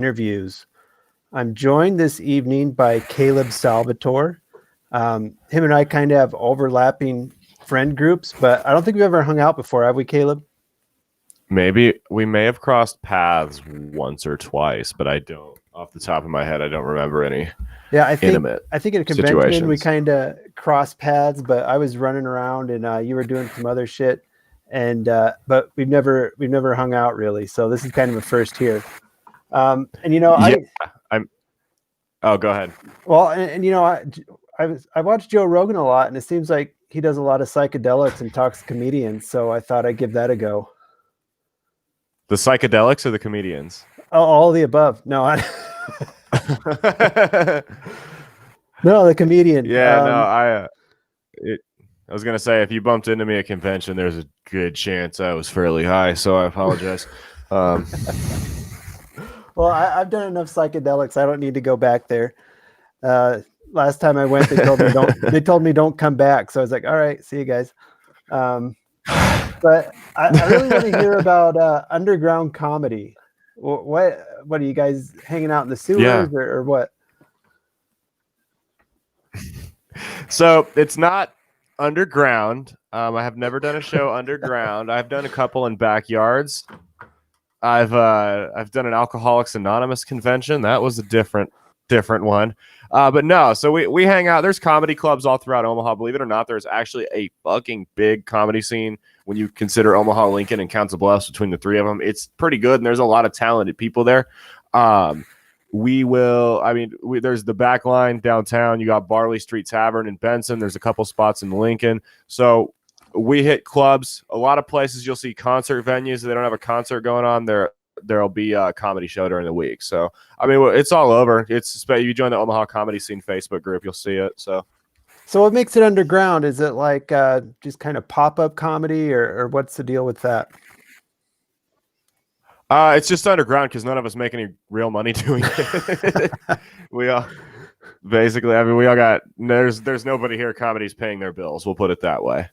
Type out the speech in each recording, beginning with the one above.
interviews. I'm joined this evening by Caleb Salvatore. Him and I kind of have overlapping friend groups, but I don't think we've ever hung out before, have we, Caleb? Maybe we may have crossed paths once or twice, but I don't, off the top of my head, I don't remember any Yeah, intimate I think at a convention we situations. kind of crossed paths, but I was running around and you were doing some other shit, and but we've never hung out really. So this is kind of a first here. And you know, Yeah, I'm. Oh, go ahead. and you know, I watched Joe Rogan a lot, and it seems like he does a lot of psychedelics and talks to comedians. So I thought I'd give that a go. The psychedelics or the comedians? All the above. No, no, the comedian. Yeah, no, I was gonna say if you bumped into me at convention, there's a good chance I was fairly high, so I apologize. Well, I've done enough psychedelics. I don't need to go back there. Last time I went, they told me don't. They told me don't come back. So I was like, all right, see you guys. But I really want to hear about underground comedy. What are you guys hanging out in the sewers Yeah. or what? So it's not underground. I have never done a show underground. I've done a couple in backyards. I've done an Alcoholics Anonymous convention. That was a different one. But no, so we hang out. There's comedy clubs all throughout Omaha. Believe it or not, there's actually a fucking big comedy scene when you consider Omaha, Lincoln, and Council Bluffs. Between the three of them, it's pretty good, and there's a lot of talented people there. There's the back line downtown. You got Barley Street Tavern in Benson. There's a couple spots in Lincoln. So we hit clubs. A lot of places you'll see concert venues. They don't have a concert going on there. There'll be a comedy show during the week. So, I mean, it's all over. If you join the Omaha Comedy Scene Facebook group, you'll see it. So what makes it underground? Is it like just kind of pop-up comedy or what's the deal with that? it's just underground because none of us make any real money doing it. We all basically, I mean, we all got, there's nobody here comedy's paying their bills. We'll put it that way.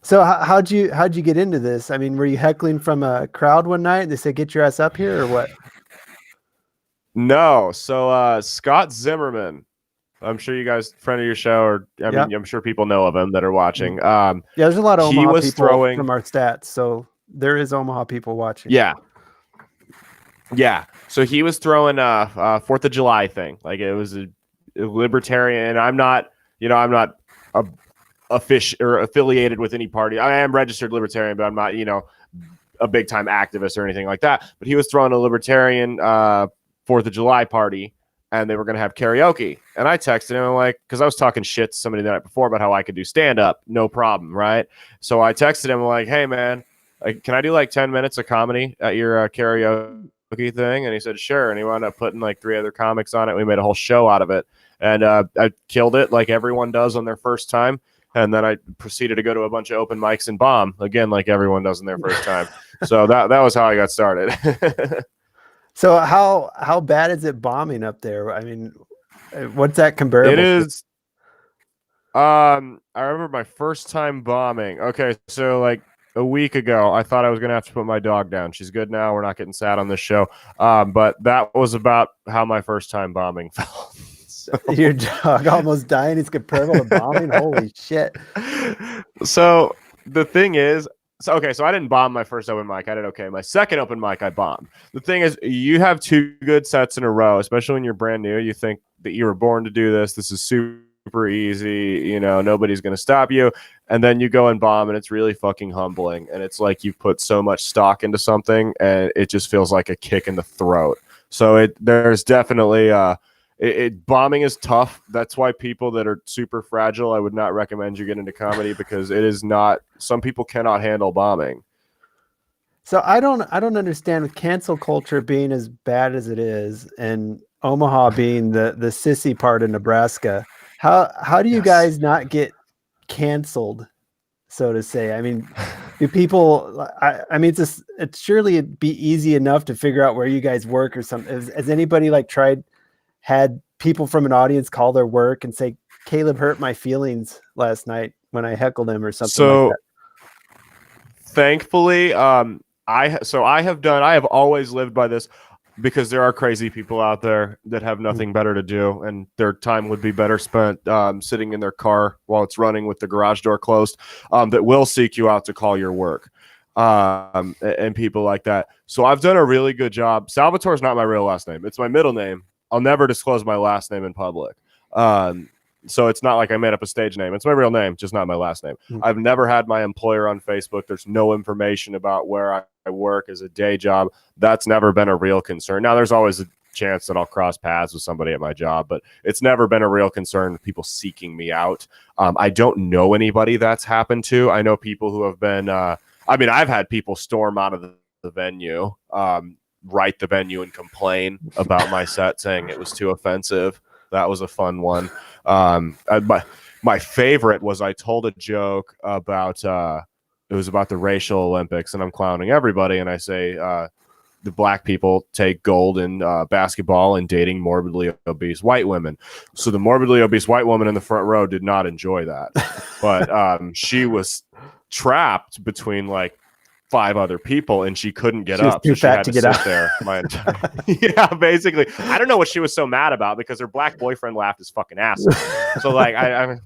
So how'd you get into this? I mean, were you heckling from a crowd one night and they said, get your ass up here or what? No. So Scott Zimmerman, I'm sure you guys, friend of your show, or I'm sure people know of him that are watching. Yeah, there's a lot of Omaha people throwing from our stats. So there is Omaha people watching. Yeah. Yeah. So he was throwing a 4th of July thing. Like it was a libertarian. I'm not affiliated with any party. I am registered libertarian, but I'm not, a big time activist or anything like that. But he was throwing a libertarian 4th of July party, and they were going to have karaoke. And I texted him, I'm like, because I was talking shit to somebody the night before about how I could do stand up, no problem, right? So I texted him like, hey man, can I do like 10 minutes of comedy at your karaoke thing? And he said sure. And he wound up putting like 3 other comics on it. We made a whole show out of it, and I killed it like everyone does on their first time. And then I proceeded to go to a bunch of open mics and bomb again, like everyone does in their first time. So that was how I got started. So how bad is it bombing up there? I mean, what's that comparable? It is. I remember my first time bombing. Okay, so like a week ago, I thought I was gonna have to put my dog down. She's good now. We're not getting sad on this show. But that was about how my first time bombing felt. So. Your dog almost dying is comparable to bombing? Holy shit. So the thing is, so I didn't bomb my first open mic. I did okay. My second open mic, I bombed. The thing is, you have 2 good sets in a row, especially when you're brand new. You think that you were born to do this. This is super easy. Nobody's going to stop you. And then you go and bomb, and it's really fucking humbling. And it's like you've put so much stock into something, and it just feels like a kick in the throat. So there's definitely bombing is tough. That's why people that are super fragile, I would not recommend you get into comedy, because it is not. Some people cannot handle bombing. So I don't understand, with cancel culture being as bad as it is, and Omaha being the sissy part of Nebraska. How do you guys not get canceled, so to say? I mean, do people? I mean, it's surely it'd be easy enough to figure out where you guys work or something. Has anybody had people from an audience call their work and say, Caleb hurt my feelings last night when I heckled him or something like that? Thankfully, I have always lived by this. because there are crazy people out there that have nothing better to do, and their time would be better spent sitting in their car while it's running with the garage door closed, that will seek you out to call your work, and people like that. So I've done a really good job. Salvatore is not my real last name. It's my middle name. I'll never disclose my last name in public. So it's not like I made up a stage name. It's my real name, just not my last name. I've never had my employer on Facebook. There's no information about where I work as a day job. That's never been a real concern. Now, there's always a chance that I'll cross paths with somebody at my job, but it's never been a real concern with people seeking me out. I don't know anybody that's happened to. I know people who have been, I've had people storm out of the venue, write the venue and complain about my set, saying it was too offensive. That was a fun one. My favorite was I told a joke about it was about the racial Olympics, and I'm clowning everybody, and I say the black people take gold in basketball and dating morbidly obese white women. So the morbidly obese white woman in the front row did not enjoy that, but she was trapped between like 5 other people, and she couldn't get up. Too so she fat had to to get sit up. there my entire yeah, basically. I don't know what she was so mad about, because her black boyfriend laughed his fucking ass off. So like I'm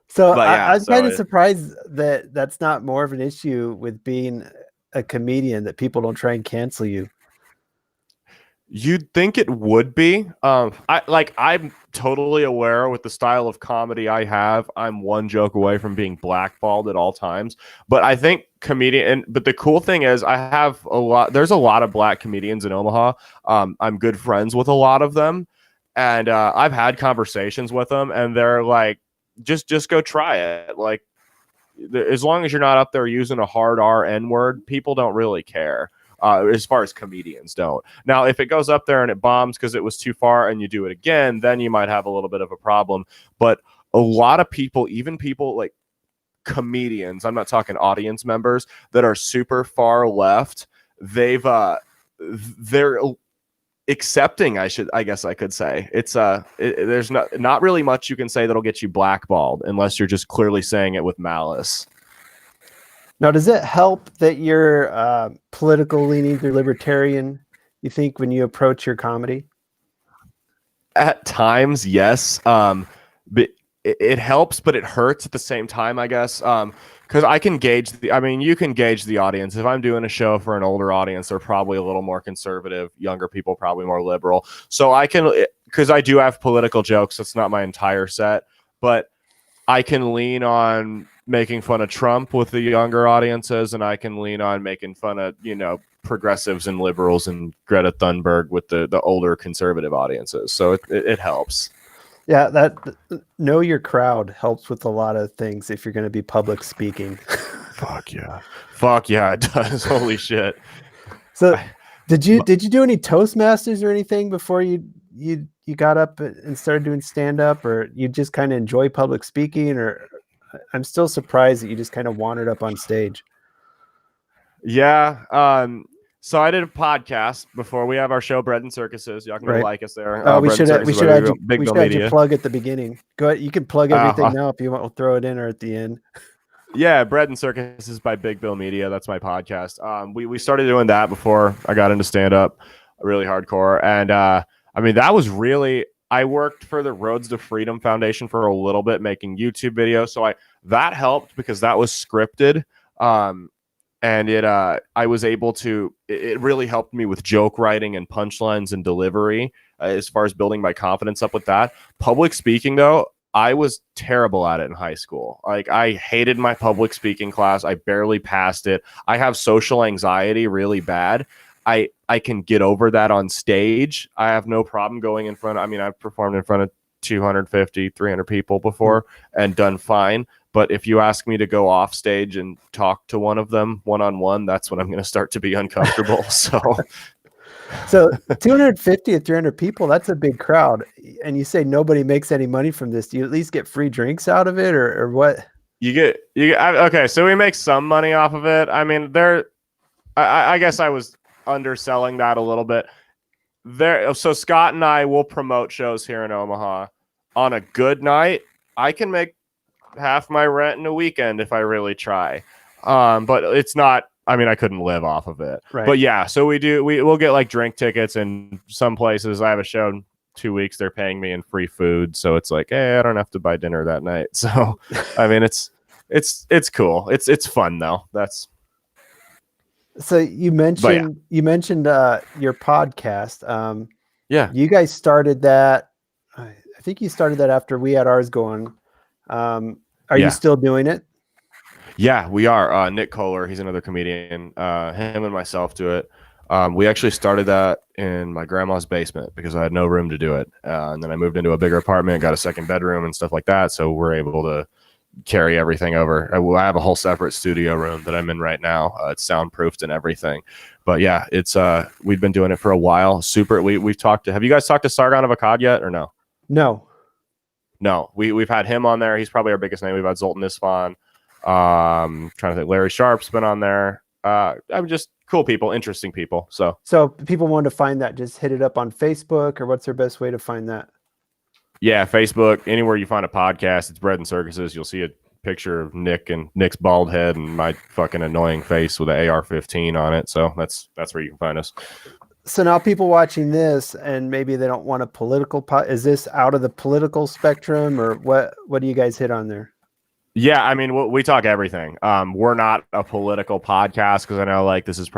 So yeah, I'm so kind of surprised that that's not more of an issue with being a comedian, that people don't try and cancel you. You'd think it would be. I'm totally aware with the style of comedy I have, I'm one joke away from being blackballed at all times. But I think but the cool thing is there's a lot of black comedians in Omaha. I'm good friends with a lot of them, and I've had conversations with them, and they're like, just go try it. Like, as long as you're not up there using a hard N word, people don't really care. As far as comedians don't. Now, if it goes up there and it bombs because it was too far and you do it again, then you might have a little bit of a problem. But a lot of people, even people like comedians, I'm not talking audience members, that are super far left, they're accepting, I guess I could say. It's there's not really much you can say that'll get you blackballed unless you're just clearly saying it with malice. Now, does it help that you're political leaning or libertarian, you think, when you approach your comedy? At times, yes. But it helps, but it hurts at the same time, I guess. Because I can gauge you can gauge the audience. If I'm doing a show for an older audience, they're probably a little more conservative. Younger people probably more liberal. So because I do have political jokes. That's not my entire set, but I can lean on making fun of Trump with the younger audiences, and I can lean on making fun of, progressives and liberals and Greta Thunberg with the older conservative audiences. So it helps. Yeah, that know your crowd helps with a lot of things if you're going to be public speaking. Fuck yeah, it does. Holy shit. So did you do any Toastmasters or anything before you got up and started doing stand-up, or you just kind of enjoy public speaking? Or I'm still surprised that you just kind of wandered up on stage. Yeah. So I did a podcast before. We have our show, Bread and Circuses. Y'all can go like us there. We should have you plug at the beginning. Go ahead. You can plug everything now if you want. We'll throw it in or at the end. Yeah, Bread and Circuses by Big Bill Media. That's my podcast. We started doing that before I got into stand-up, really hardcore. And that was really, I worked for the Roads to Freedom Foundation for a little bit, making YouTube videos. So that helped because that was scripted. And I was able to, it really helped me with joke writing and punchlines and delivery as far as building my confidence up with that. Public speaking, though, I was terrible at it in high school. Like, I hated my public speaking class. I barely passed it. I have social anxiety really bad. I can get over that on stage. I have no problem going in front. I've performed in front of 250, 300 people before and done fine. But if you ask me to go off stage and talk to one of them one-on-one, that's when I'm going to start to be uncomfortable. So 250 or 300 people, that's a big crowd. And you say nobody makes any money from this. Do you at least get free drinks out of it, or what? Okay, so we make some money off of it. I guess I was underselling that a little bit. So Scott and I will promote shows here in Omaha. On a good night, I can make half my rent in a weekend if I really try. But it's not I mean, I couldn't live off of it. Right. But yeah, so we'll get like drink tickets, and some places I have a show in 2 weeks, they're paying me in free food, so it's like, hey, I don't have to buy dinner that night. So I mean, it's cool. It's fun though. So you mentioned your podcast. Yeah. You guys started that. I think you started that after we had ours going. Are you still doing it? Yeah, we are. Nick Kohler, he's another comedian. Him and myself do it. We actually started that in my grandma's basement because I had no room to do it. And then I moved into a bigger apartment, got a second bedroom and stuff like that. So we're able to carry everything over. I have a whole separate studio room that I'm in right now. It's soundproofed and everything. But yeah, it's we've been doing it for a while. We've talked to. Have you guys talked to Sargon of Akkad yet or no? No. We've had him on there. He's probably our biggest name. We've had Zoltan Isfan. Trying to think. Larry Sharp's been on there. I'm just cool people, interesting people. So people want to find that, just hit it up on Facebook, or what's their best way to find that? Yeah, Facebook, anywhere you find a podcast, it's Bread and Circuses. You'll see a picture of Nick and Nick's bald head and my fucking annoying face with an AR-15 on it. So that's where you can find us. So now people watching this, and maybe they don't want a political is this out of the political spectrum, or what do you guys hit on there? Yeah, I mean, we talk everything. We're not a political podcast because I know like this is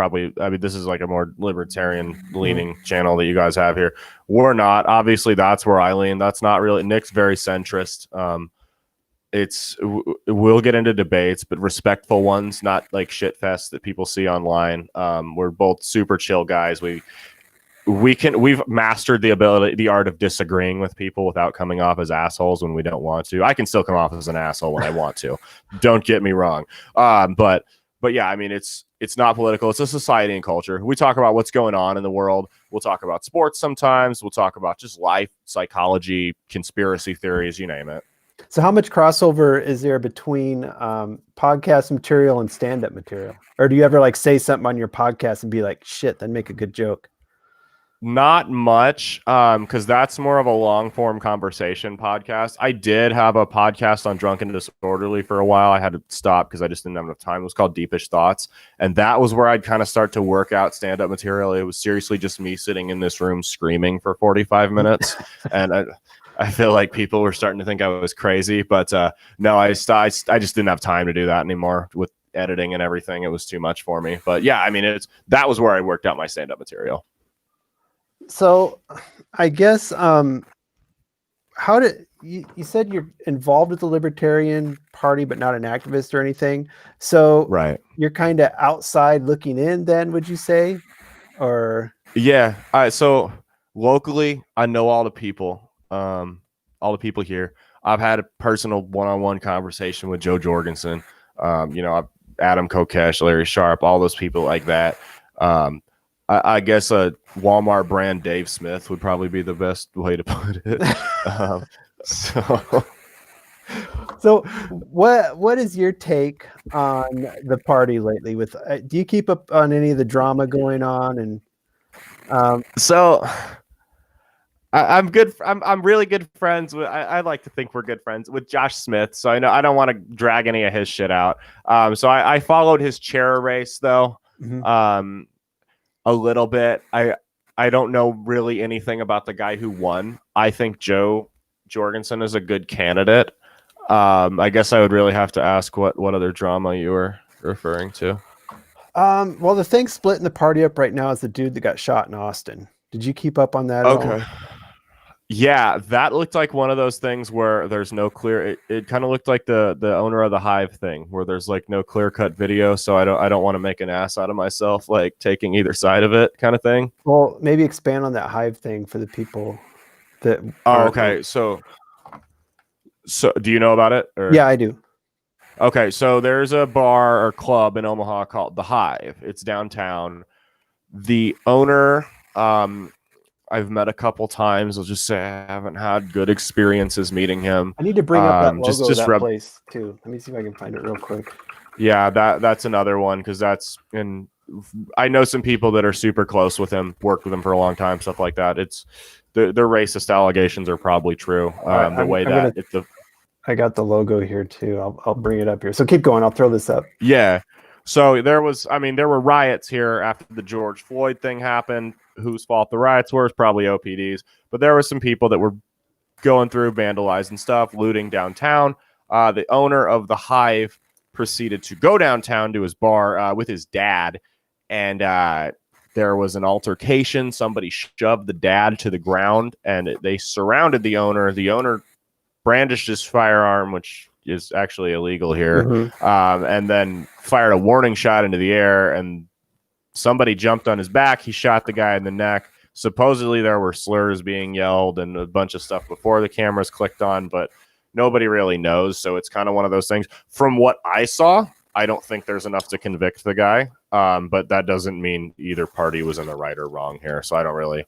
like a more libertarian leaning channel that you guys have here. We're not. Obviously, that's where I lean. That's not really. Nick's very centrist. We'll get into debates, but respectful ones, not like shit fest that people see online. We're both super chill guys. We've mastered the art of disagreeing with people without coming off as assholes when we don't want to. I can still come off as an asshole when I want to. Don't get me wrong. But yeah, I mean, it's not political. It's a society and culture. We talk about what's going on in the world. We'll talk about sports sometimes. We'll talk about just life, psychology, conspiracy theories, you name it. So how much crossover is there between podcast material and stand-up material? Or do you ever like say something on your podcast and be like, shit, then make a good joke? Not much, because that's more of a long form conversation podcast. I did have a podcast on Drunk and Disorderly for a while. I had to stop because I just didn't have enough time. It was called Deepish Thoughts. And that was where I'd kind of start to work out stand-up material. It was seriously just me sitting in this room screaming for 45 minutes. And I feel like people were starting to think I was crazy. But no, I just didn't have time to do that anymore with editing and everything. It was too much for me. But yeah, I mean, that was where I worked out my stand-up material. So I guess how did you said you're involved with the Libertarian Party but not an activist or anything, so right, you're kind of outside looking in then, would you say? Or yeah, so locally I know all the people here. I've had a personal one-on-one conversation with Joe Jorgensen, Adam Kokesh, Larry Sharp, all those people like that. I guess a Walmart brand Dave Smith would probably be the best way to put it. So what is your take on the party lately? With do you keep up on any of the drama going on? And so I'm good. I'm really good friends with. I like to think we're good friends with Josh Smith. So I know I don't want to drag any of his shit out. So I followed his chair race though. Mm-hmm. A little bit. I don't know really anything about the guy who won. I think Joe Jorgensen is a good candidate. I guess I would really have to ask what other drama you were referring to. Well, the thing splitting the party up right now is the dude that got shot in Austin. Did you keep up on that? Okay. Yeah, that looked like one of those things where there's no clear. It kind of looked like the owner of the Hive thing, where there's like no clear cut video. So I don't want to make an ass out of myself, like taking either side of it, kind of thing. Well, maybe expand on that Hive thing for the people that. Oh, okay. So do you know about it? Or? Yeah, I do. Okay, so there's a bar or club in Omaha called the Hive. It's downtown. The owner, I've met a couple times. I'll just say I haven't had good experiences meeting him. I need to bring up that logo of that place too. Let me see if I can find it real quick. Yeah, that's another one because I know some people that are super close with him, worked with him for a long time, stuff like that. It's their racist allegations are probably true. I got the logo here too. I'll bring it up here. So keep going. I'll throw this up. Yeah. So there were riots here after the George Floyd thing happened. Whose fault the riots were is probably OPD's, but there were some people that were going through, vandalizing stuff, looting downtown. The owner of the Hive proceeded to go downtown to his bar with his dad, and there was an altercation. Somebody shoved the dad to the ground, and they surrounded the owner. The owner brandished his firearm, which is actually illegal here, and then fired a warning shot into the air, and somebody jumped on his back. He shot the guy in the neck. Supposedly there were slurs being yelled and a bunch of stuff before the cameras clicked on, but nobody really knows. So it's kind of one of those things. From what I saw, I don't think there's enough to convict the guy. But that doesn't mean either party was in the right or wrong here. So I don't really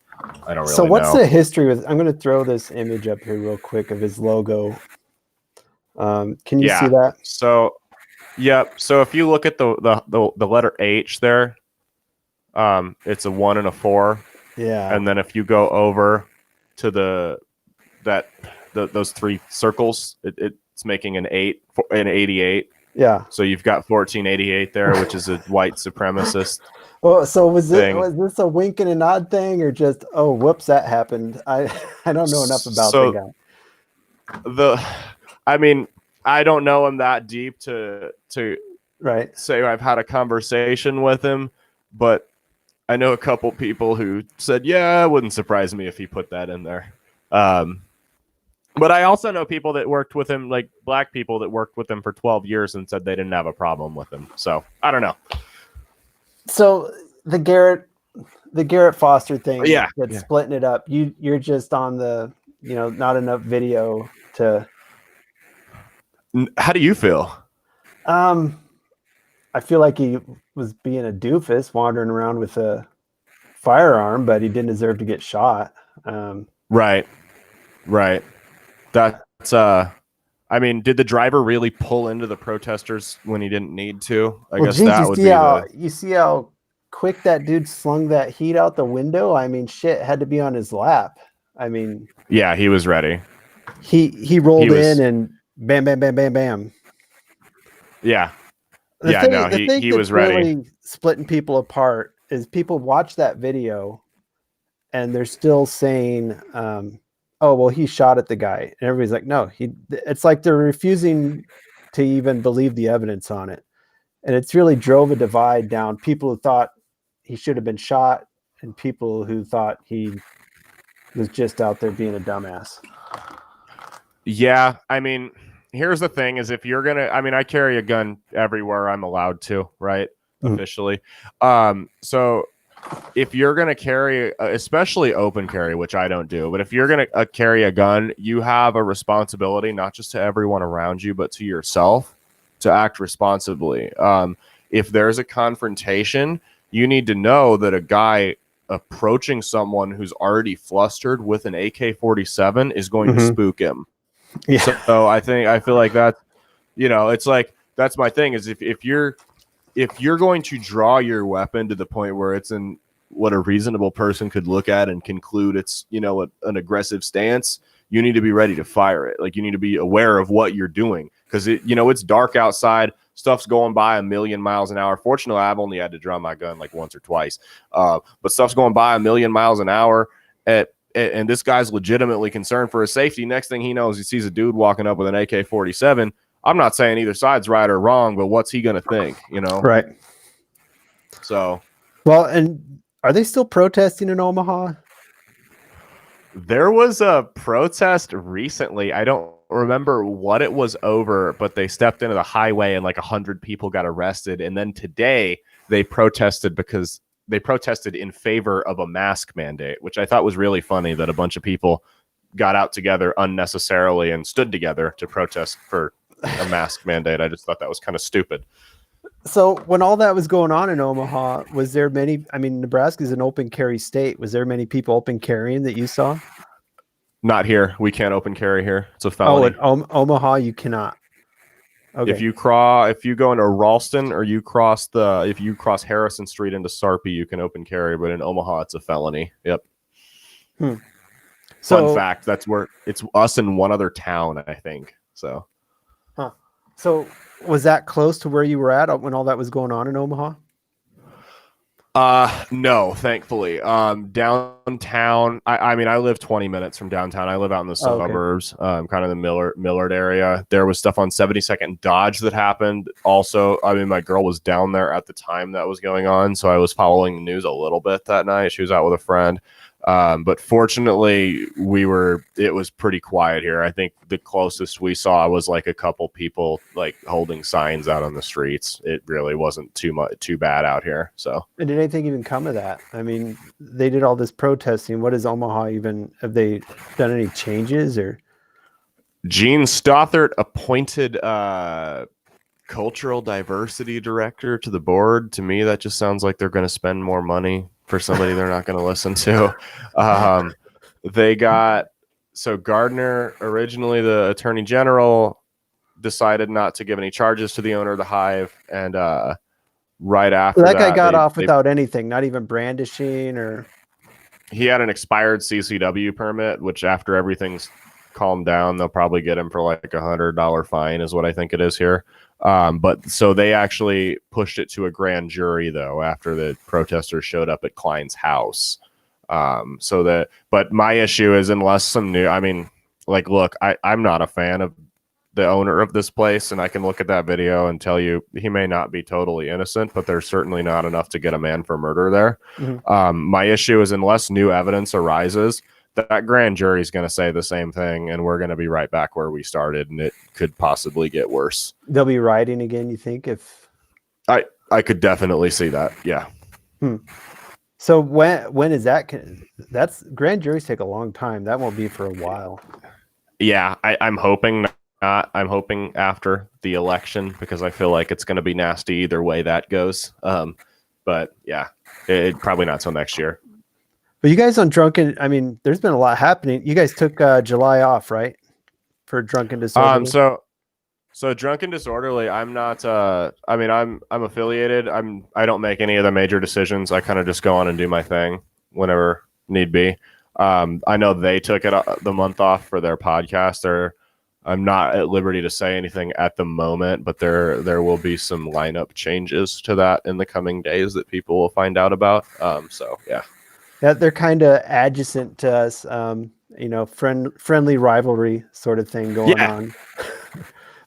So what's know. the history with, I'm going to throw this image up here real quick of his logo. Can you see that? So, So if you look at the letter H there, it's a 1 and a 4. Yeah. And then if you go over to those 3 circles, it's making an 8, an 88. Yeah. So you've got 1488 there, which is a white supremacist. Well, so was thing. Was this a wink and a nod thing, or just, oh, whoops, that happened? I don't know enough about the guy. I don't know him that deep to right. say I've had a conversation with him, but I know a couple people who said, yeah, it wouldn't surprise me if he put that in there. But I also know people that worked with him, like black people that worked with him for 12 years and said they didn't have a problem with him. So I don't know. So the Garrett Foster thing, splitting it up. You're just on the, not enough video to. How do you feel? I feel like he was being a doofus wandering around with a firearm, but he didn't deserve to get shot. Right. That's did the driver really pull into the protesters when he didn't need to? I guess that would be you see how quick that dude slung that heat out the window? I mean, shit had to be on his lap. I mean, yeah, he was ready. He rolled in and bam, bam, bam, bam, bam. Yeah. The thing he was ready. Really splitting people apart is people watch that video and they're still saying, oh, well, he shot at the guy. And everybody's like, no, it's like they're refusing to even believe the evidence on it. And it's really drove a divide down. People who thought he should have been shot and people who thought he was just out there being a dumbass. Yeah. Here's the thing is if you're going to, I carry a gun everywhere I'm allowed to, right? Officially. So if you're going to carry, especially open carry, which I don't do, but if you're going to carry a gun, you have a responsibility, not just to everyone around you, but to yourself to act responsibly. If there's a confrontation, you need to know that a guy approaching someone who's already flustered with an AK-47 is going to spook him. Yeah. So I feel like that, it's like, that's my thing is if you're going to draw your weapon to the point where it's in what a reasonable person could look at and conclude it's, an aggressive stance, you need to be ready to fire it. Like you need to be aware of what you're doing because it's dark outside. Stuff's going by 1,000,000 miles an hour. Fortunately, I've only had to draw my gun like once or twice. But stuff's going by 1,000,000 miles an hour and this guy's legitimately concerned for his safety. Next thing he knows, he sees a dude walking up with an AK-47. I'm not saying either side's right or wrong, but what's he going to think, Right. So. Well, and are they still protesting in Omaha? There was a protest recently. I don't remember what it was over, but they stepped into the highway and like 100 people got arrested. And then today they protested because they protested in favor of a mask mandate, which I thought was really funny that a bunch of people got out together unnecessarily and stood together to protest for a mask mandate. I just thought that was kind of stupid. So when all that was going on in Omaha, was there many, Nebraska is an open carry state. Was there many people open carrying that you saw? Not here. We can't open carry here. It's a felony. Oh, in Omaha, you cannot. Okay. If you go into Ralston or if you cross Harrison Street into Sarpy, you can open carry, but in Omaha, it's a felony. Yep. So, fun fact, that's where it's us in one other town, I think. So. So was that close to where you were at when all that was going on in Omaha? No, thankfully. Downtown, I mean, I live 20 minutes from downtown. I live out in the Oh, okay. suburbs, kind of the Millard area. There was stuff on 72nd Dodge that happened. Also, I mean, my girl was down there at the time that was going on, so I was following the news a little bit that night. She was out with a friend. But fortunately, it was pretty quiet here. I think the closest we saw was like a couple people like holding signs out on the streets. It really wasn't too bad out here. So, And did anything even come of that? I mean, they did all this protesting. What is Omaha even? Have they done any changes or? Gene Stothert appointed cultural diversity director to the board. To me, that just sounds like they're going to spend more money for somebody they're not going to listen to. They got so Gardner, originally the attorney general, decided not to give any charges to the owner of the Hive, and right after that guy got they, off without anything, not even brandishing or. he had an expired CCW permit, which after everything's calmed down, they'll probably get him for like $100 fine, is what I think it is here. But so they actually pushed it to a grand jury though after the protesters showed up at Klein's house. But my issue is unless some new, I mean, like, look, I'm not a fan of the owner of this place, and I can look at that video and tell you he may not be totally innocent, but there's certainly not enough to get a man for murder there. Mm-hmm. My issue is unless new evidence arises, that grand jury is going to say the same thing, and we're going to be right back where we started, and it could possibly get worse. They'll be rioting again, you think? If I could definitely see that, yeah. So when is that? That's grand juries take a long time. That won't be for a while. Yeah, I'm hoping not. I'm hoping after the election because I feel like it's going to be nasty either way that goes. But yeah, it probably not till next year. But you guys on Drunken, I mean, there's been a lot happening. You guys took July off, right? For Drunken Disorderly. So Drunken Disorderly, I'm not I mean I'm affiliated. I don't make any of the major decisions. I kind of just go on and do my thing whenever need be. I know they took it the month off for their podcast. I'm not at liberty to say anything at the moment, but there will be some lineup changes to that in the coming days that people will find out about. So yeah. Yeah, they're kind of adjacent to us, friendly rivalry sort of thing going on.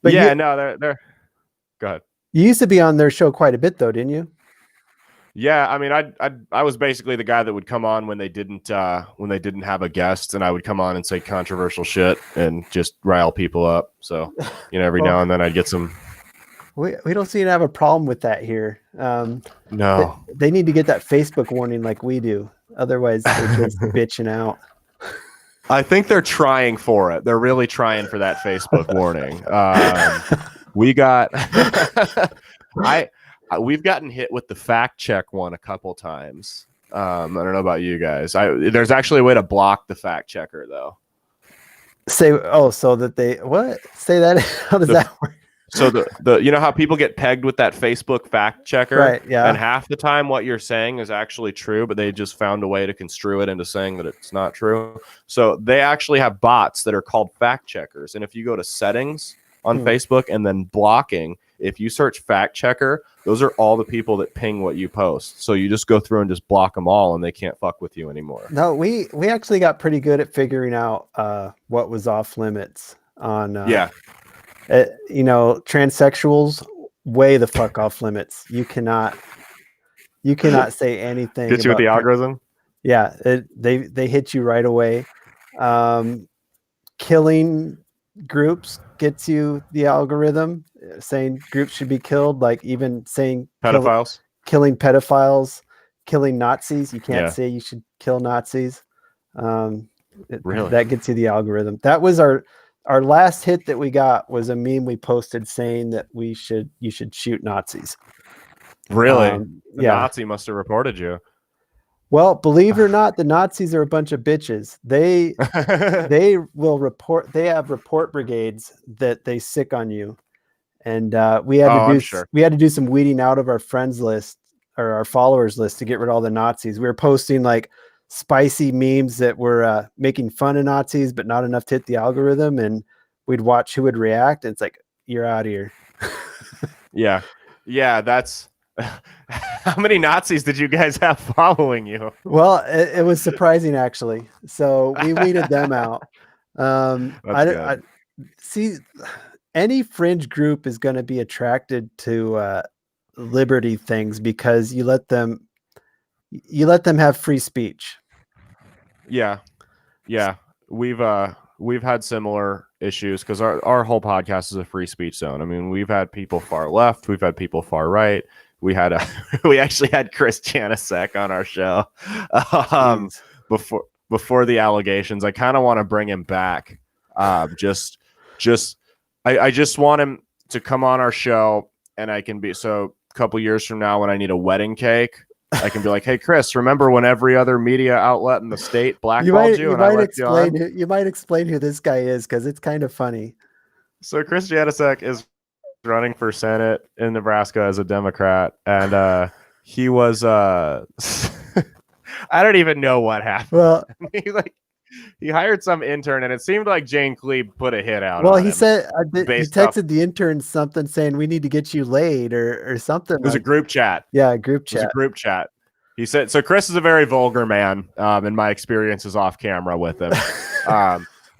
But yeah, no, they're. Go ahead. You used to be on their show quite a bit, though, didn't you? Yeah, I mean, I was basically the guy that would come on when they didn't have a guest, and I would come on and say controversial shit and just rile people up. So, every now and then I'd get some. We don't seem to have a problem with that here. No, they need to get that Facebook warning like we do. Otherwise, they're just bitching out. I think they're trying for it. They're really trying for that Facebook warning. We've gotten hit with the fact check one a couple times. I don't know about you guys. There's actually a way to block the fact checker though. Say that. How does that work? So the you know how people get pegged with that Facebook fact checker, right? Yeah. And half the time what you're saying is actually true, but they just found a way to construe it into saying that it's not true. So they actually have bots that are called fact checkers, and if you go to settings on Facebook and then blocking, if you search fact checker, those are all the people that ping what you post. So you just go through and just block them all, and they can't fuck with you anymore. No, we actually got pretty good at figuring out what was off limits on. Transsexuals way the fuck off limits. You cannot say anything. Get you with the algorithm? Yeah, they hit you right away. Killing groups gets you the algorithm. Saying groups should be killed, like even saying pedophiles, killing pedophiles, killing Nazis. You can't say you should kill Nazis. Really? That gets you the algorithm. That was our last hit that we got was a meme we posted saying that you should shoot Nazis. Really? The Nazi must have reported you. Well, believe it or not, the Nazis are a bunch of bitches. They will report. They have report brigades that they sick on you, and we had to do some weeding out of our friends list or our followers list to get rid of all the Nazis. We were posting like spicy memes that were making fun of Nazis, but not enough to hit the algorithm, and we'd watch who would react. And it's like, you're out of here. Yeah. Yeah, that's how many Nazis did you guys have following you? Well, it was surprising actually. So we weeded them out. That's I good. see any fringe group is going to be attracted to liberty things because you let them have free speech. Yeah. Yeah. We've had similar issues because our whole podcast is a free speech zone. I mean, we've had people far left, we've had people far right. We had a we actually had Chris Janasek on our show um, Jeez. before the allegations. I kind of want to bring him back. Just I just want him to come on our show, and I can be so a couple years from now when I need a wedding cake, I can be like, hey, Chris, remember when every other media outlet in the state blackballed you You and I might let you on? explain who this guy is because it's kind of funny. So Chris Janasek is running for Senate in Nebraska as a Democrat, and he was I don't even know what happened. Well, he hired some intern, and it seemed like Jane Cleave put a hit out well, on he him. said he Based off, texted the intern something saying we need to get you laid or something it was a like. group chat. Yeah, group It was a chat. group chat. He said, so Chris is a very vulgar man, in my experiences off camera with him.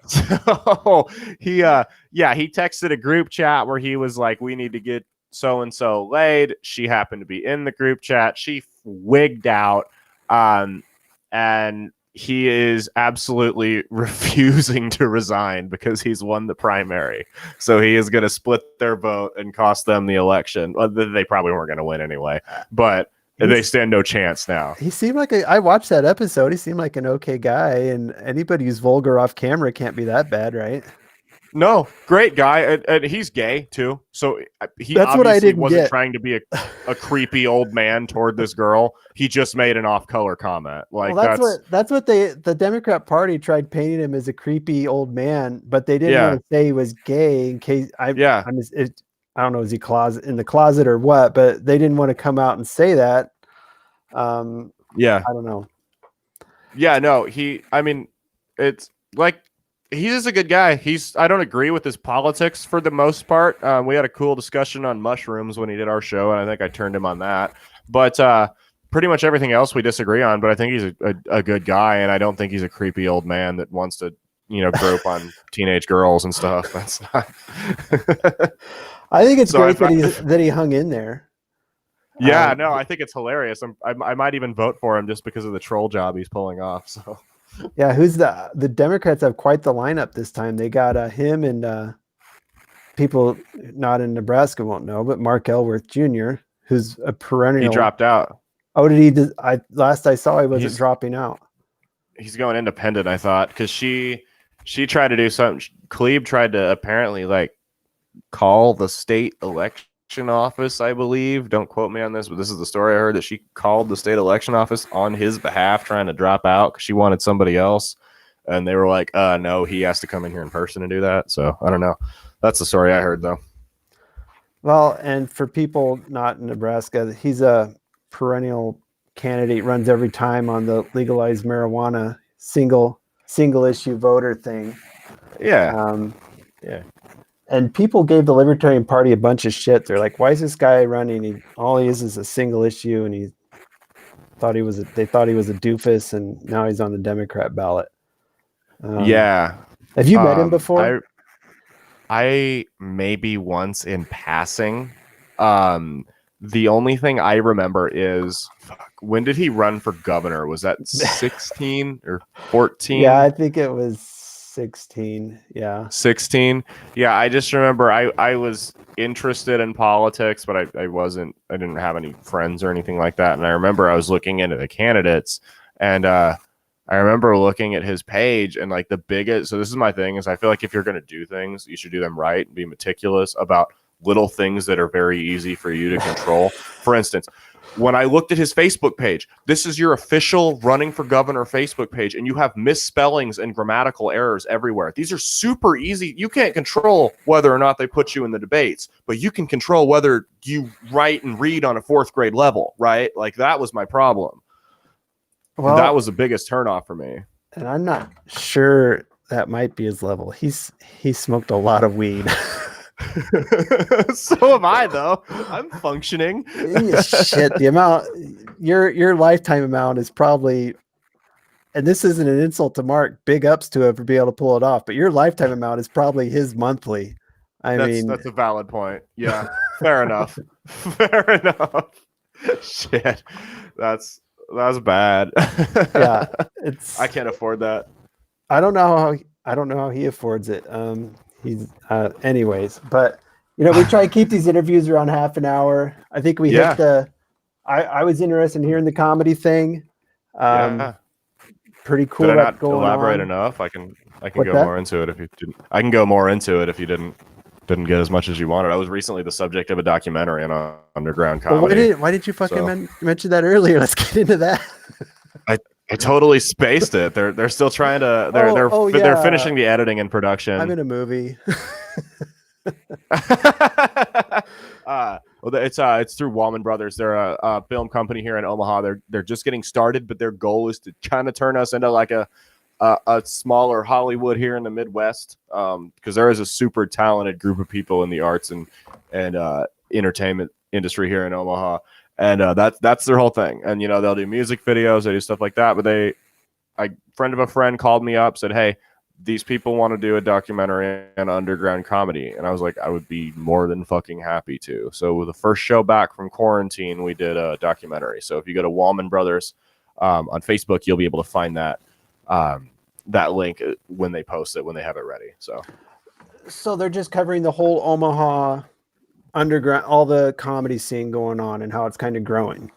So he texted a group chat where he was like, we need to get so and so laid. She happened to be in the group chat. She wigged out, and he is absolutely refusing to resign because he's won the primary. So he is going to split their vote and cost them the election. Well, they probably weren't going to win anyway, but they stand no chance now. He seemed like I watched that episode. He seemed like an okay guy, and anybody who's vulgar off camera can't be that bad, right? No, great guy, and he's gay too. So he That's what I obviously didn't wasn't get. trying to be a creepy old man toward this girl. He just made an off-color comment. Like Well, that's what the Democrat Party tried painting him as a creepy old man, but they didn't want to say he was gay in case I don't know, is he in the closet or what? But they didn't want to come out and say that. I don't know. Yeah, no, I mean, it's like he's just a good guy. I don't agree with his politics for the most part. We had a cool discussion on mushrooms when he did our show, and I think I turned him on that. But pretty much everything else we disagree on. But I think he's a good guy, and I don't think he's a creepy old man that wants to, grope on teenage girls and stuff. That's not. I think it's great that he hung in there. Yeah, no, I think it's hilarious. I might even vote for him just because of the troll job he's pulling off. So. Yeah, who's the Democrats have quite the lineup this time. They got him and people not in Nebraska won't know, but Mark Elworth Jr., who's a perennial. He dropped out. Oh, did he? Last I saw, he wasn't dropping out. He's going independent, I thought, because she tried to do something. Cleve tried to apparently call the state election office, I believe. Don't quote me on this, but this is the story I heard, that she called the state election office on his behalf trying to drop out because she wanted somebody else, and they were like, no, he has to come in here in person and do that. So I don't know. That's the story I heard, though. Well, and for people not in Nebraska, he's a perennial candidate, runs every time on the legalized marijuana single issue voter thing. Yeah. And people gave the Libertarian Party a bunch of shit. They're like, why is this guy running? All he is a single issue, and they thought he was a doofus, and now he's on the Democrat ballot. Yeah. Have you met him before? I maybe once in passing. The only thing I remember is, when did he run for governor? Was that 16 or 14? Yeah, I think it was 16. Yeah. 16. Yeah, I just remember I was interested in politics, but I didn't have any friends or anything like that. And I remember I was looking into the candidates, and I remember looking at his page, and the biggest, so this is my thing, is I feel like if you're going to do things, you should do them right and be meticulous about little things that are very easy for you to control. For instance, when I looked at his Facebook page, this is your official running for governor Facebook page, and you have misspellings and grammatical errors everywhere. These are super easy. You can't control whether or not they put you in the debates, but you can control whether you write and read on a 4th grade level, right? That was my problem. Well, that was the biggest turnoff for me. And I'm not sure that might be his level. He smoked a lot of weed. So am I, though. I'm functioning. Shit, the amount your lifetime amount is probably, and this isn't an insult to Mark, big ups to him for being able to pull it off, but your lifetime amount is probably his monthly. I mean, That's a valid point. Yeah, fair enough. Fair enough. Shit, that's bad. yeah, it's I can't afford that. I don't know how he affords it. He's anyways, but we try to keep these interviews around half an hour. I think we hit the. I was interested in hearing the comedy thing. Yeah. Pretty cool. Did I that's not going elaborate on. enough? I can What's go that? more into it if you didn't. I can go more into it if you didn't get as much as you wanted. I was recently the subject of a documentary on underground Well, comedy. why did you fucking mention that earlier? Let's get into that. I totally spaced it. They're still trying to. They're finishing the editing and production. I'm in a movie. It's through Wallman Brothers. They're a film company here in Omaha. They're just getting started, but their goal is to kind of turn us into like a smaller Hollywood here in the Midwest. Because there is a super talented group of people in the arts and entertainment industry here in Omaha, and that's their whole thing. And they'll do music videos, they do stuff like that. But a friend of a friend called me up, said, "Hey, these people want to do a documentary on underground comedy," and I was like, I would be more than fucking happy to. So with the first show back from quarantine, we did a documentary. So if you go to Wallman Brothers on Facebook, you'll be able to find that link when they post it, when they have it ready. So they're just covering the whole Omaha underground, all the comedy scene going on and how it's kind of growing.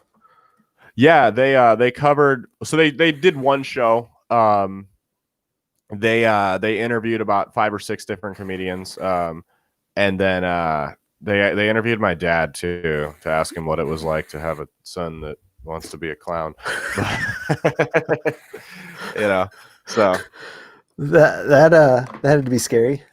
Yeah, they covered. So they did one show. They interviewed about 5 or 6 different comedians, and then they interviewed my dad too, to ask him what it was like to have a son that wants to be a clown. So that had to be scary.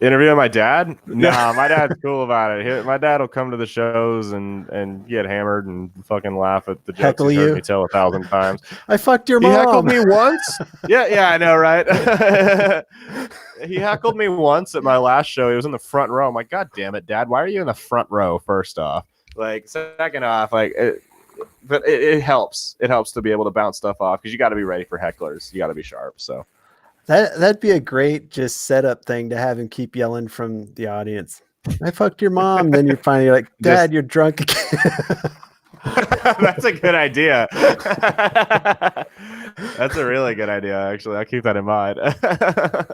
Interviewing my dad? Nah, my dad's cool about it. My dad will come to the shows and get hammered and fucking laugh at the jokes Heckle he's heard you? me tell 1,000 times. I fucked your He mom. heckled me once. Yeah, I know, right? He heckled me once at my last show. He was in the front row. I'm like, God damn it, Dad! Why are you in the front row? First off, like, second off, like, but it helps. It helps to be able to bounce stuff off, because you got to be ready for hecklers. You got to be sharp. So that'd be a great just setup thing to have him keep yelling from the audience. I fucked your mom. Then you're finally like, Dad, you're drunk again. That's a good idea. That's a really good idea, actually. I'll keep that in mind.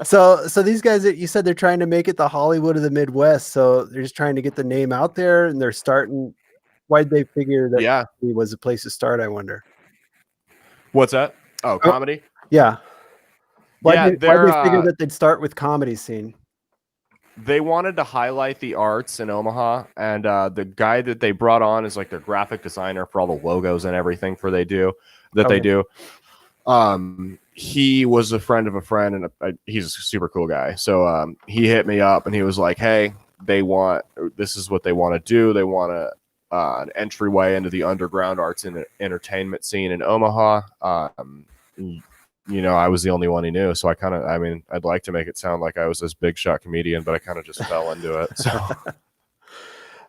So these guys that you said they're trying to make it the Hollywood of the Midwest. So they're just trying to get the name out there, and they're starting. Why'd they figure that it was a place to start, I wonder? What's that? Oh, comedy? Yeah. Why'd they figure that they'd start with comedy scene? They wanted to highlight the arts in Omaha, and the guy that they brought on is like their graphic designer for all the logos and everything they do. He was a friend of a friend, and he's a super cool guy. So he hit me up, and he was like, "Hey, this is what they want to do. They want an entryway into the underground arts and entertainment scene in Omaha." I was the only one he knew, so I'd like to make it sound like I was this big shot comedian, but I kind of just fell into it. So,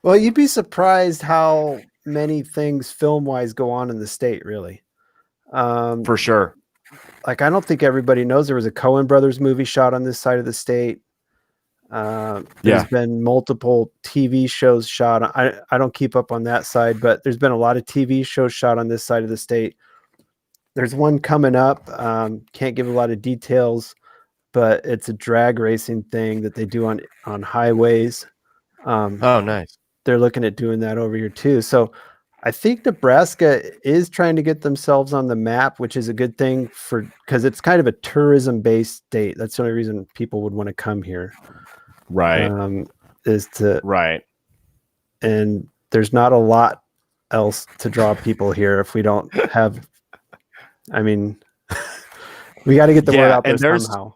well, you'd be surprised how many things film wise go on in the state, really. For sure. Like, I don't think everybody knows there was a Coen Brothers movie shot on this side of the state. There's been multiple TV shows shot. I don't keep up on that side, but there's been a lot of TV shows shot on this side of the state. There's one coming up. Can't give a lot of details, but it's a drag racing thing that they do on highways. Oh, nice. They're looking at doing that over here too. So I think Nebraska is trying to get themselves on the map, which is a good thing because it's kind of a tourism-based state. That's the only reason people would want to come here. Right. Right. And there's not a lot else to draw people here if we don't have. I mean, we got to get the word out there somehow.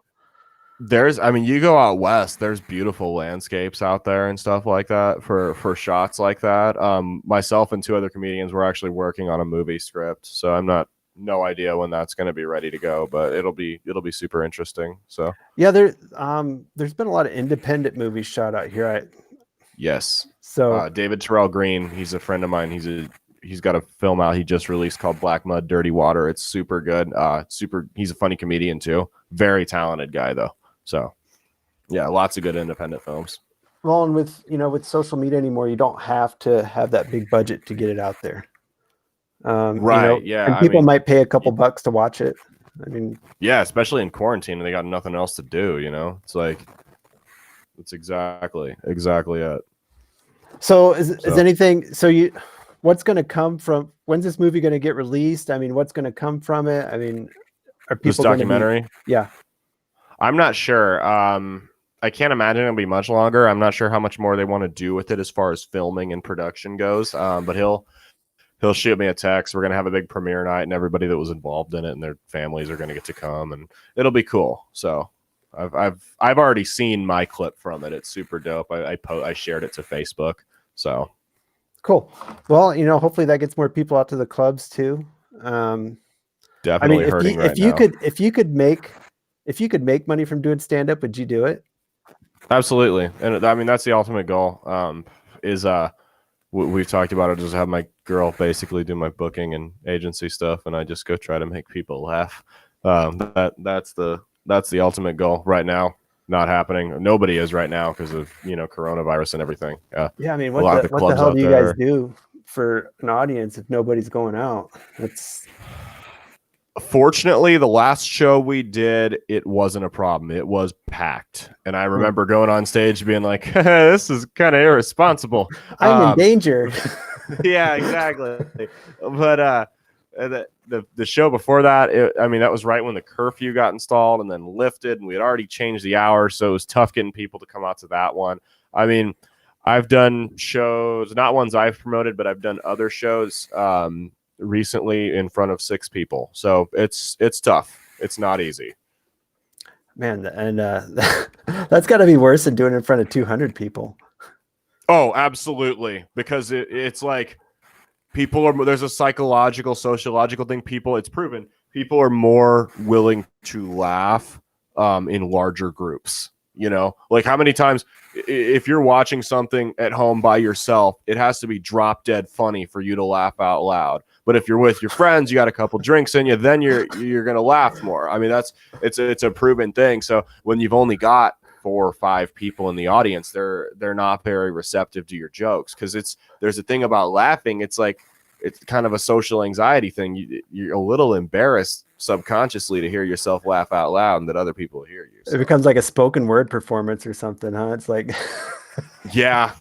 You go out west, there's beautiful landscapes out there and stuff like that for shots like that. Myself and 2 other comedians were actually working on a movie script, so I'm not no idea when that's going to be ready to go, but it'll be super interesting. So Yeah, there's been a lot of independent movies shot out here. yes, So David Terrell Green, he's a friend of mine. He's got a film out he just released called Black Mud, Dirty Water. It's super good. He's a funny comedian too. Very talented guy though. So yeah, lots of good independent films. well, and with social media anymore, you don't have to have that big budget to get it out there. Right. Yeah. And people might pay a couple bucks to watch it. I mean, yeah, especially in quarantine and they got nothing else to do, it's like, it's exactly it. So is anything, what's going to come from, when's this movie going to get released? I mean, what's going to come from it? I mean, are people this documentary? Yeah. I'm not sure. I can't imagine it'll be much longer. I'm not sure how much more they want to do with it as far as filming and production goes. But he'll shoot me a text. We're gonna have a big premiere night, and everybody that was involved in it and their families are gonna get to come, and it'll be cool. So I've already seen my clip from it. It's super dope. I shared it to Facebook. So cool. Well, hopefully that gets more people out to the clubs too. Definitely hurting right now. If you could make money from doing stand up, would you do it? Absolutely. And I mean, that's the ultimate goal. We've talked about it, just have my girl basically do my booking and agency stuff, and I just go try to make people laugh. That's the ultimate goal right now. Not happening. Nobody is right now because of coronavirus and everything. Yeah, I mean, what the hell do you guys do for an audience if nobody's going out? Fortunately, the last show we did, it wasn't a problem. It was packed. And I remember going on stage being like, this is kind of irresponsible. I'm in danger. Yeah, exactly. But the show before that, that was right when the curfew got installed and then lifted, and we had already changed the hour. So it was tough getting people to come out to that one. I mean, I've done shows, not ones I've promoted, but I've done other shows recently in front of 6 people. So it's tough. It's not easy. Man, and that's got to be worse than doing it in front of 200 people. Oh, absolutely. Because it's like there's a psychological, sociological thing. It's proven people are more willing to laugh in larger groups. Like how many times if you're watching something at home by yourself, it has to be drop dead funny for you to laugh out loud. But if you're with your friends, you got a couple drinks in you, then you're going to laugh more. I mean, it's a proven thing. So when you've only got 4 or 5 people in the audience, they're not very receptive to your jokes, because there's a thing about laughing. It's like, it's kind of a social anxiety thing. You're a little embarrassed subconsciously to hear yourself laugh out loud and that other people hear you. So. It becomes like a spoken word performance or something, huh? It's like, yeah,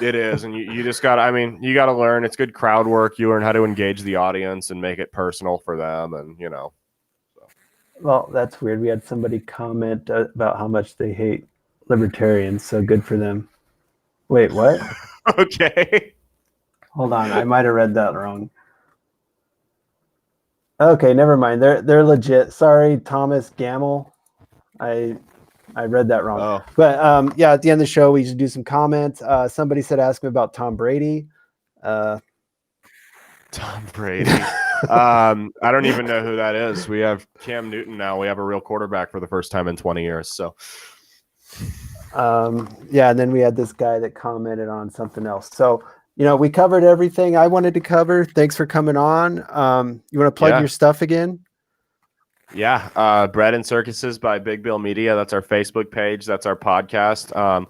it is. And you just got to learn. It's good crowd work. You learn how to engage the audience and make it personal for them. And, So. Well, that's weird. We had somebody comment about how much they hate libertarians. So good for them. Wait, what? Okay. Hold on, I might have read that wrong. Okay, never mind. They're legit. Sorry, Thomas Gamble. I read that wrong. Oh. But yeah, at the end of the show, we should do some comments. Somebody said ask me about Tom Brady. Tom Brady. I don't even know who that is. We have Cam Newton now. We have a real quarterback for the first time in 20 years. So yeah, and then we had this guy that commented on something else. So we covered everything I wanted to cover. Thanks for coming on. You want to plug your stuff again? Yeah. Bread and Circuses by Big Bill Media. That's our Facebook page. That's our podcast.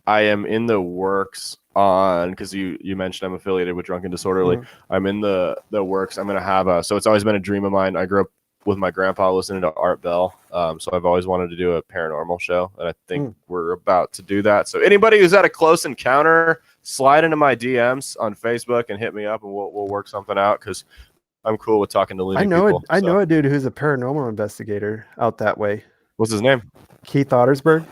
I am in the works on, because you mentioned I'm affiliated with Drunken Disorderly. Mm-hmm. I'm in the works. I'm going to have so it's always been a dream of mine. I grew up with my grandpa listening to R2L. So I've always wanted to do a paranormal show, and I think we're about to do that. So anybody who's at a close encounter, slide into my DMs on Facebook and hit me up, and we'll work something out, because I'm cool with talking to loony people. I know a dude who's a paranormal investigator out that way. What's his name? Keith Ottersberg.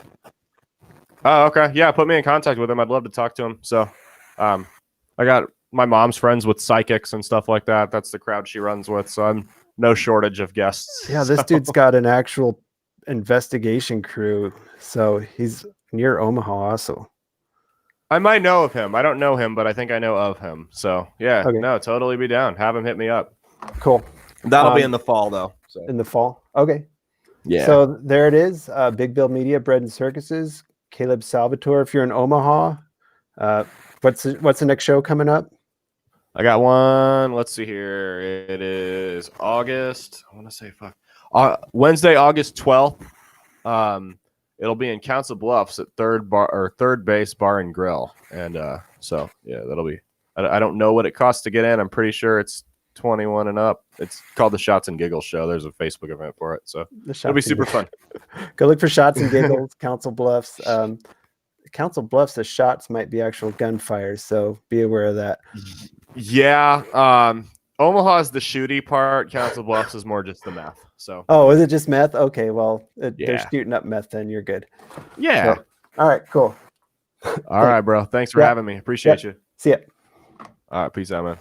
Oh, okay. Yeah, put me in contact with him. I'd love to talk to him. So I got my mom's friends with psychics and stuff like that. That's the crowd she runs with. So I'm no shortage of guests. Yeah, this dude's got an actual investigation crew. So he's near Omaha also. I might know of him. I don't know him, but I think I know of him. So yeah, okay. No, totally be down. Have him hit me up. Cool. That'll be in the fall though. So In the fall. Okay. yeah. So there it is. Big Bill Media, Bread and Circuses. Caleb Salvatore. If you're in Omaha, what's the next show coming up? I got one. Let's see here. It is August. I want to say Wednesday, August 12th. It'll be in Council Bluffs at Third Base Bar and Grill. And so yeah, that'll be. I don't know what it costs to get in. I'm pretty sure it's 21 and up. It's called the Shots and Giggles Show. There's a Facebook event for it, so it'll be super fun. Go look for Shots and Giggles. Council Bluffs. Council Bluffs. The shots might be actual gunfire, so be aware of that. Yeah. Omaha's the shooty part. Council Bluffs is more just the meth. So. Oh, is it just meth? Okay, well, Yeah. they're shooting up meth. Then you're good. Yeah. So, all right. Cool. All right, bro. Thanks for having me. Appreciate you. See ya. All right. Peace out, man.